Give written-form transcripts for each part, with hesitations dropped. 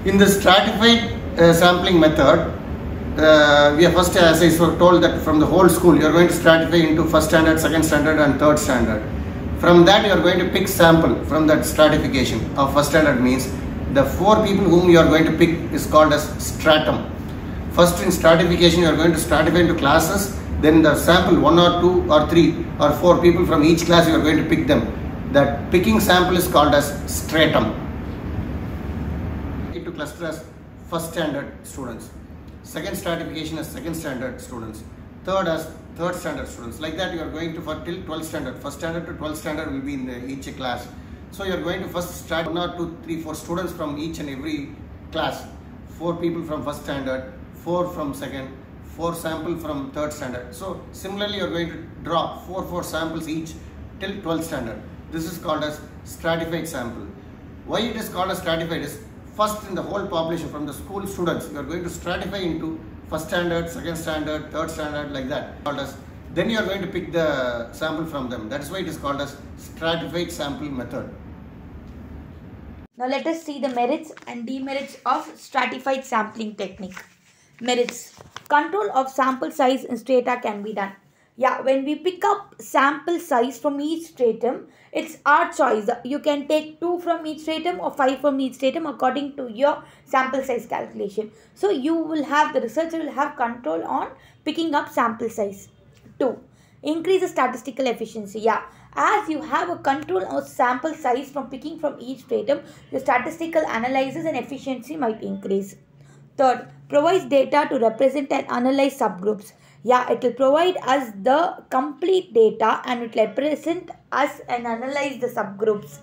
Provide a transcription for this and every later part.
In the stratified sampling method, we are first, as I told, that from the whole school you are going to stratify into first standard, second standard and third standard. From that you are going to pick sample from that stratification of first standard. Means the 4 people whom you are going to pick is called as stratum. First in stratification you are going to stratify into classes, then the sample 1 or 2 or 3 or 4 people from each class you are going to pick them. That picking sample is called as stratum. Into cluster as first standard students, second stratification as second standard students, third as third standard students. Like that you are going to for till 12th standard. First standard to 12th standard will be in each class. So you are going to first start 1 or 2, 3, 4 students from each and every class. 4 people from first standard, 4 from second, 4 sample from third standard. So similarly you are going to draw 4 samples each till 12th standard. This is called as stratified sample. Why it is called as stratified is first in the whole population from the school students you are going to stratify into first standard, second standard, third standard, like that. Then you are going to pick the sample from them. That is why it is called as stratified sampling method. Now let us see the merits and demerits of stratified sampling technique. Merits. Control of sample size in strata can be done. Yeah, when we pick up sample size from each stratum, it's our choice. You can take 2 from each stratum or 5 from each stratum according to your sample size calculation. So you will have, the researcher will have control on picking up sample size. 2. Increase the statistical efficiency. Yeah, as you have a control of sample size from picking from each stratum, your statistical analysis and efficiency might increase. Third, provides data to represent and analyze subgroups. Yeah, it will provide us the complete data and it will represent us and analyze the subgroups.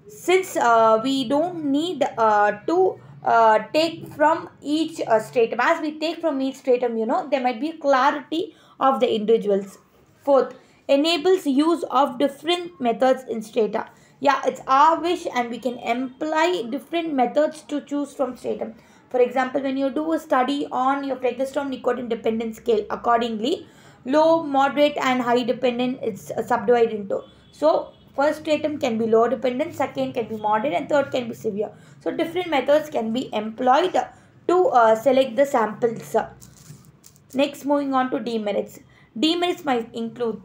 Since we don't need to take from each stratum. As we take from each stratum, there might be clarity of the individuals. Fourth, enables use of different methods in strata. Yeah, it's our wish and we can employ different methods to choose from stratum. For example, when you do a study on your progesterone nicotine dependent scale, accordingly, low, moderate and high dependent is subdivided into. So, first stratum can be low dependent, second can be moderate and third can be severe. So, different methods can be employed to select the samples. Next, moving on to demerits. Demerits might include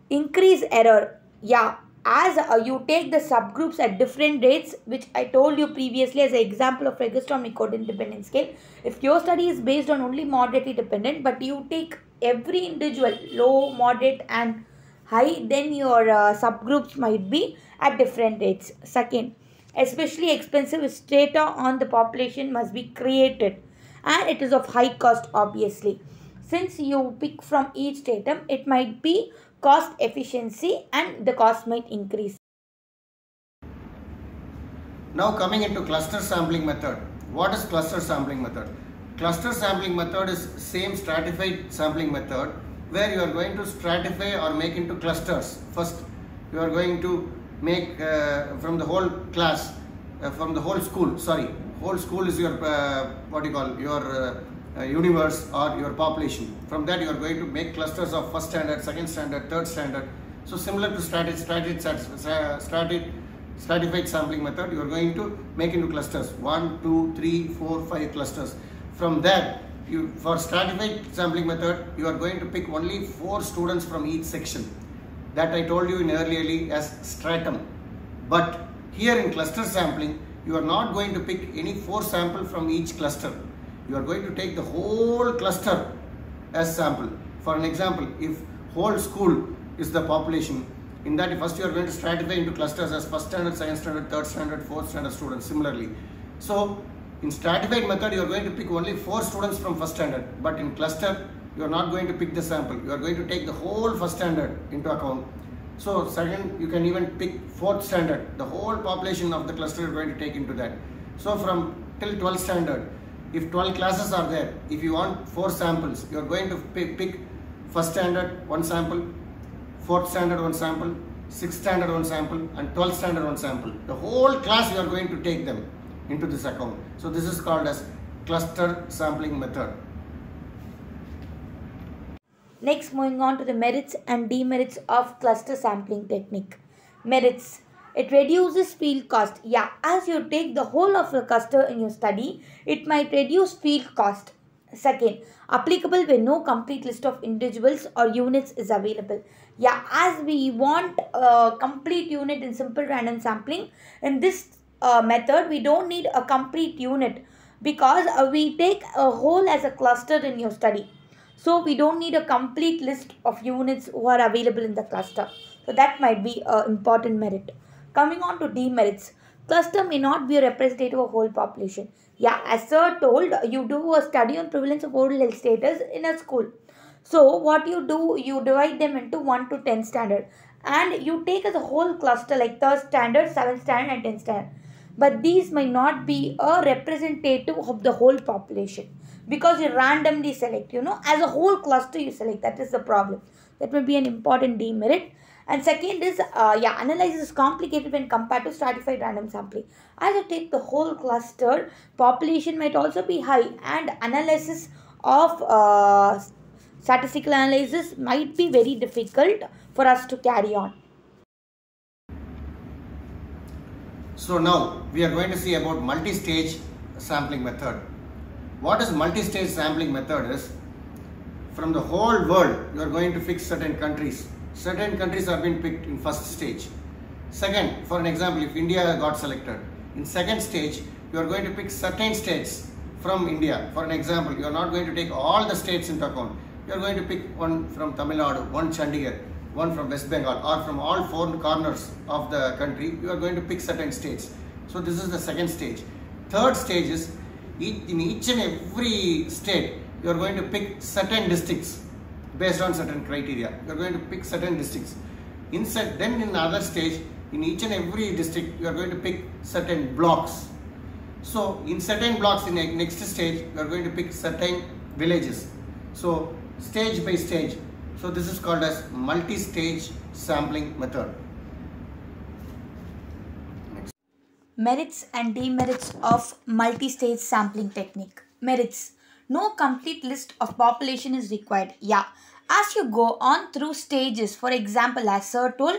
increase error. Yeah, as you take the subgroups at different rates, which I told you previously as an example of progesterone nicotine dependent scale. If your study is based on only moderately dependent, but you take every individual low, moderate and high, then your subgroups might be at different rates. Second, especially expensive strata on the population must be created and it is of high cost obviously. Since you pick from each stratum, it might be cost efficiency and the cost might increase. Now coming into cluster sampling method. What is cluster sampling method? Cluster sampling method is same stratified sampling method where you are going to stratify or make into clusters. First you are going to make from the whole class, from the whole school, whole school is your universe or your population. From that you are going to make clusters of first standard, second standard, third standard. So similar to stratified sampling method, you are going to make into clusters 1, 2, 3, 4, 5 clusters. From that, for stratified sampling method, you are going to pick only 4 students from each section. That I told you in earlier as stratum. But here in cluster sampling, you are not going to pick any 4 sample from each cluster. You are going to take the whole cluster as sample. For an example, if whole school is the population, in that first you are going to stratify into clusters as first standard, second standard, third standard, fourth standard students similarly. So in stratified method you are going to pick only 4 students from first standard, but in cluster you are not going to pick the sample. You are going to take the whole first standard into account. So second, you can even pick 4th standard, the whole population of the cluster you are going to take into that. So from till 12th standard, if 12 classes are there, if you want 4 samples, you are going to pick first standard 1 sample, 4th standard 1 sample, 6th standard 1 sample and 12th standard 1 sample. The whole class you are going to take them into this account. So this is called as cluster sampling method. Next, moving on to the merits and demerits of cluster sampling technique. Merits. It reduces field cost. Yeah, as you take the whole of the cluster in your study, it might reduce field cost. Second, applicable when no complete list of individuals or units is available. Yeah, as we want a complete unit in simple random sampling, in this method we don't need a complete unit because we take a whole as a cluster in your study. So we don't need a complete list of units who are available in the cluster. So that might be an important merit. Coming on to demerits. Cluster may not be a representative of whole population. Yeah, as sir told, you do a study on prevalence of oral health status in a school. So what you do, you divide them into 1 to 10 standard. And you take as a whole cluster like 3rd standard, 7th standard and 10th standard. But these may not be a representative of the whole population. Because you randomly select, as a whole cluster you select. That is the problem. That may be an important demerit. And second is, analysis is complicated when compared to stratified random sampling. As you take the whole cluster, population might also be high and analysis of statistical analysis might be very difficult for us to carry on. So now we are going to see about multi-stage sampling method. What is multi-stage sampling method is, from the whole world you are going to fix certain countries. Certain countries are being picked in first stage. Second, for an example, if India got selected, in second stage you are going to pick certain states from India. For an example, you are not going to take all the states into account. You are going to pick one from Tamil Nadu, one Chandigarh, one from West Bengal, or from all 4 corners of the country. You are going to pick certain states. So this is the second stage. Third stage is, in each and every state you are going to pick certain districts based on certain criteria. You are going to pick certain districts. Then in other stage, in each and every district you are going to pick certain blocks. So in certain blocks, in the next stage you are going to pick certain villages. So stage by stage. So this is called as multi-stage sampling method. Next. Merits and demerits of multi-stage sampling technique. Merits. No complete list of population is required. Yeah, as you go on through stages, for example, as sir told,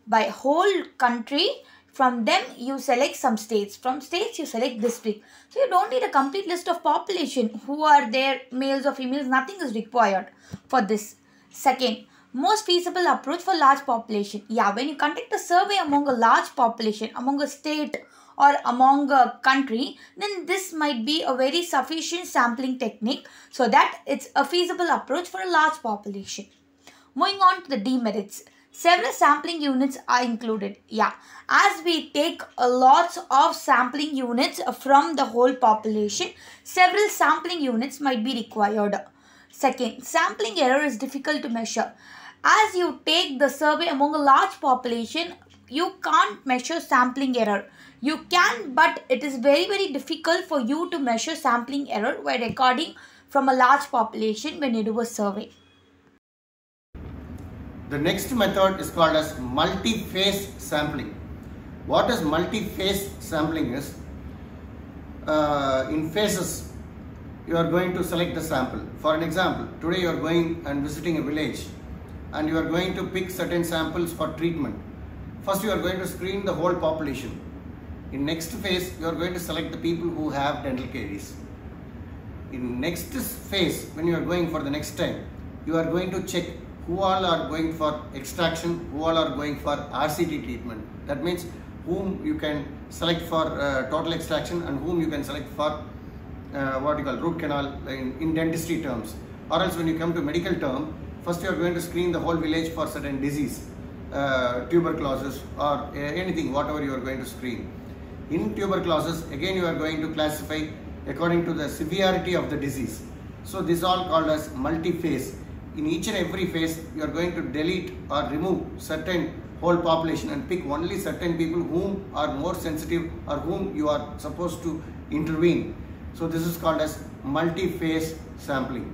by whole country, from them you select some states. From states you select district. So you don't need a complete list of population. Who are there, males or females, nothing is required for this. Second, most feasible approach for large population. Yeah, when you conduct a survey among a large population, among a state or among a country, then this might be a very sufficient sampling technique so that it's a feasible approach for a large population. Moving on to the demerits. Several sampling units are included. Yeah, as we take lots of sampling units from the whole population, several sampling units might be required. Second, sampling error is difficult to measure. As you take the survey among a large population, you can't measure sampling error. You can, but it is very, very difficult for you to measure sampling error while recording from a large population when you do a survey. The next method is called as multiphase sampling. What is multiphase sampling is, in phases you are going to select the sample. For an example, today you are going and visiting a village and you are going to pick certain samples for treatment. First you are going to screen the whole population. In next phase you are going to select the people who have dental caries. In next phase, when you are going for the next time, you are going to check who all are going for extraction, who all are going for RCT treatment. That means whom you can select for total extraction and whom you can select for root canal in dentistry terms. Or else when you come to medical term, first you are going to screen the whole village for certain disease, tuberculosis or anything, whatever you are going to screen. In tuberculosis, again you are going to classify according to the severity of the disease. So this is all called as multi-phase. In each and every phase, you are going to delete or remove certain whole population and pick only certain people whom are more sensitive or whom you are supposed to intervene. So this is called as multi-phase sampling.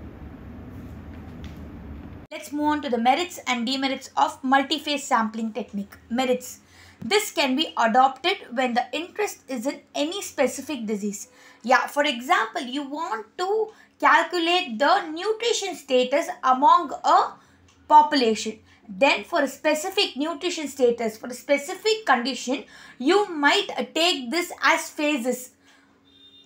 Let's move on to the merits and demerits of multi-phase sampling technique. Merits. This can be adopted when the interest is in any specific disease. Yeah, for example, you want to calculate the nutrition status among a population. Then for a specific nutrition status, for a specific condition, you might take this as phases.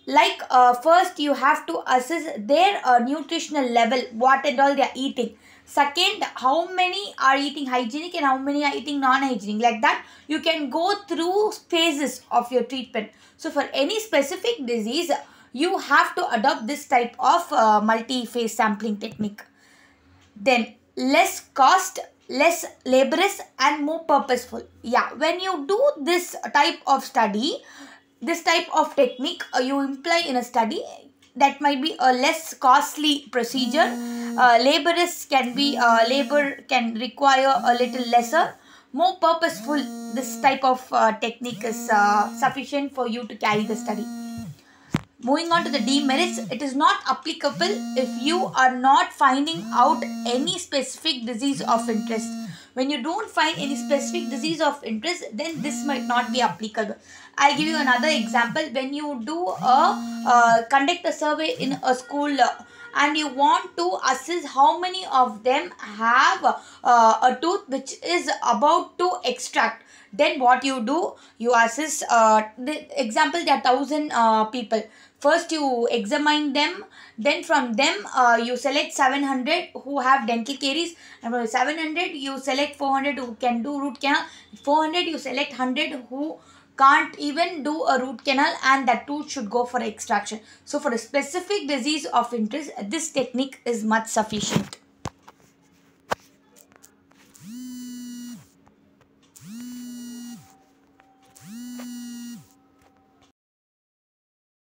Like first you have to assess their nutritional level, what and all they are eating. Second, how many are eating hygienic and how many are eating non-hygienic. Like that, you can go through phases of your treatment. So for any specific disease, you have to adopt this type of multi-phase sampling technique. Then less cost, less laborious and more purposeful. Yeah, when you do this type of study, this type of technique you imply in a study, that might be a less costly procedure. Laborious can be labor can require a little lesser. More purposeful, this type of technique is sufficient for you to carry the study. Moving on to the demerits, it is not applicable if you are not finding out any specific disease of interest. When you don't find any specific disease of interest, then this might not be applicable. I'll give you another example. When you do conduct a survey in a school and you want to assess how many of them have a tooth which is about to extract, then what you do, you assess the example, there are 1,000 people. First you examine them, then from them you select 700 who have dental caries, and from 700 you select 400 who can do root canal, 400 you select 100 who can't even do a root canal, and that tooth should go for extraction. So for a specific disease of interest, this technique is much sufficient.